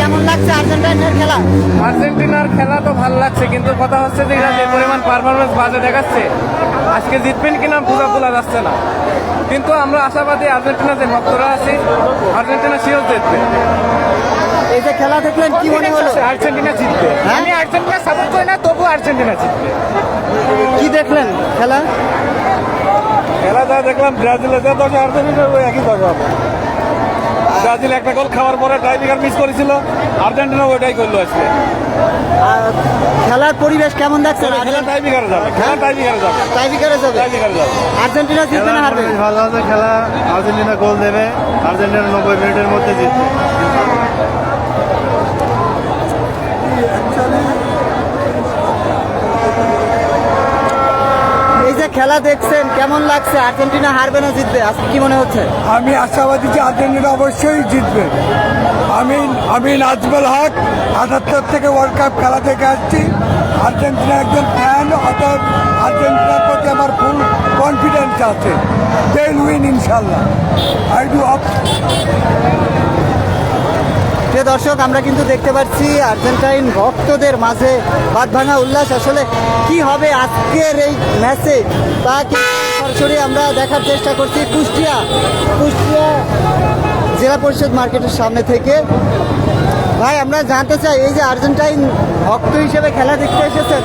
কেমন লাগছে আর্জেন্টিনার খেলা? আর্জেন্টিনার খেলা তো ভালো লাগছে, কিন্তু কথা হচ্ছে যে এরা যে পরিমাণ পারফরমেন্স বাজে দেখাচ্ছে, আজকে জিতবেন কিনা বোঝা যাচ্ছে না। কিন্তু আমরা আশাবাদী, আর্জেন্টিনা যে ভক্তরা আছি, আর্জেন্টিনা শিওর জিতবে। এই যে খেলা দেখলেন কি মনে হলো? আর্জেন্টিনা জিতবে। হ্যাঁ? আমি আর্জেন্টিনা সাপোর্ট করি না, তবু আর্জেন্টিনা জিতবে। কি দেখলেন খেলা? খেলা যা দেখলাম, ব্রাজিলের যে দশা, আর্জেন্টিনার ওই একই দশা হবে। ব্রাজিল একটা গোল খাওয়ার পরে টাইব্রেকার মিস করেছিল, আর্জেন্টিনা ওইটাই করলো আজকে। খেলার পরিবেশ কেমন দেখছেন? খেলা টাইব্রেকারে যাবে, খেলা টাইব্রেকারে যাবে, টাইব্রেকারে যাবে। টাইব্রেকারে যাবে। আর্জেন্টিনা জিতবে না হারবে? ভালো আছে খেলা, আর্জেন্টিনা গোল দেবে, আর্জেন্টিনা 90 মিনিটের মধ্যে জিতবে। এই যে খেলা দেখছেন কেমন লাগছে? আর্জেন্টিনা হারবে না জিতবে আজকে কি মনে হচ্ছে? আমি আশাবাদী যে আর্জেন্টিনা অবশ্যই জিতবে। আমি নাজমুল হক, 78 থেকে ওয়ার্ল্ড কাপ খেলা দেখে আসছি। আর্জেন্টিনা একজন ফ্যান, অর্থাৎ আর্জেন্টিনার প্রতি আমার ফুল কনফিডেন্স আছে। দে উইল উইন ইনশাল্লাহ। I do hop. প্রিয় দর্শক, আমরা কিন্তু দেখতে পাচ্ছি আর্জেন্টাইন ভক্তদের মাঝে বাঁধভাঙা উল্লাস। আসলে কি হবে আজকের এই ম্যাচে তা সরাসরি আমরা দেখার চেষ্টা করছি কুষ্টিয়া জেলা পরিষদ মার্কেটের সামনে থেকে। ভাই, আমরা জানতে চাই, এই যে আর্জেন্টাইন ভক্ত হিসেবে খেলা দেখতে এসেছেন,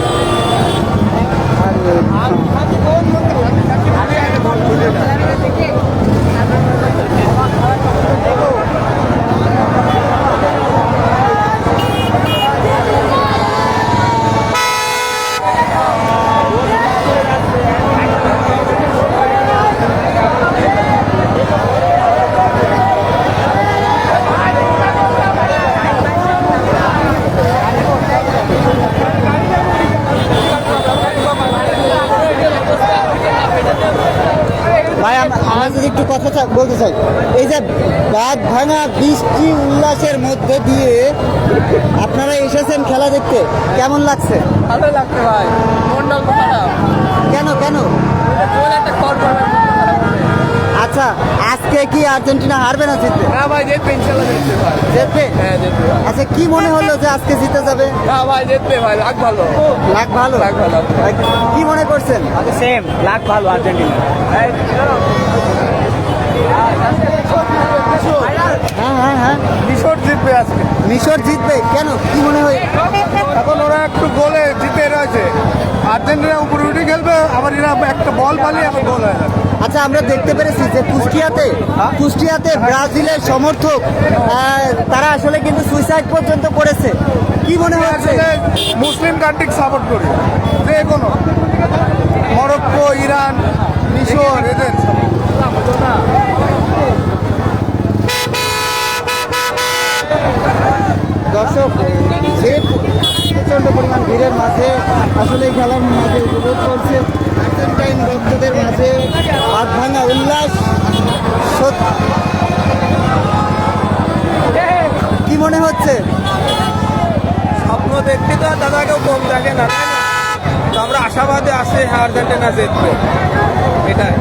ভাই আমরা যদি একটু কথা বলতে চাই, এই যে বাঁধ ভাঙা বৃষ্টি উল্লাসের মধ্যে দিয়ে আপনারা এসেছেন খেলা দেখতে, কেমন লাগছে? ভালো লাগছে ভাই, মনটা তো খারাপ। কেন কেন? আচ্ছা, আজকে কি আর্জেন্টিনা হারবে না জিতবে? না ভাই, জিতবে ইনশাল্লাহ, জিতবে ভাই। জিতবে? হ্যাঁ, জিতবে। আচ্ছা, কি মনে হলো যে আজকে জিতে যাবে? না ভাই, জিতবে ভাই, লাখ ভালো, লাখ ভালো। লাখ ভালো। কি মনে করছেন? সেম, লাখ ভালো আর্জেন্টিনা। হ্যাঁ হ্যাঁ হ্যাঁ, মিশর জিতবে আজকে। মিশর জিতবে কেন, কি মনে হয়? এখন ওরা একটু গোলে জিতে রয়েছে, আর্জেন্টিনা উপরে উঠে খেলবে, আবার এরা একটা বল পালিয়ে আবার গোল হয়ে যাবে। আচ্ছা, আমরা দেখতে পেরেছি যে কুষ্টিয়াতে ব্রাজিলের সমর্থক তারা আসলে কিন্তু সুইসাইড পর্যন্ত করেছে। কি মনে হচ্ছে? মুসলিম কান্ট্রি সাপোর্ট করি, যে কোনো মরক্কো, ইরান, মিশর, এদের দর্শক, যে প্রচন্ড পরিমাণ ভিড়ের মাঝে আসলে এই খেলার মাঝে উপভোগ করছে আর্জেন্টাইন ভক্তদের মাঝে বাঁধভাঙা উল্লাস। কি মনে হচ্ছে? স্বপ্ন দেখতে তো দাদা কেউ কম দেখে না, তাই না? তো আমরা আশাবাদে আছে আর্জেন্টিনা জিতবে, এটাই।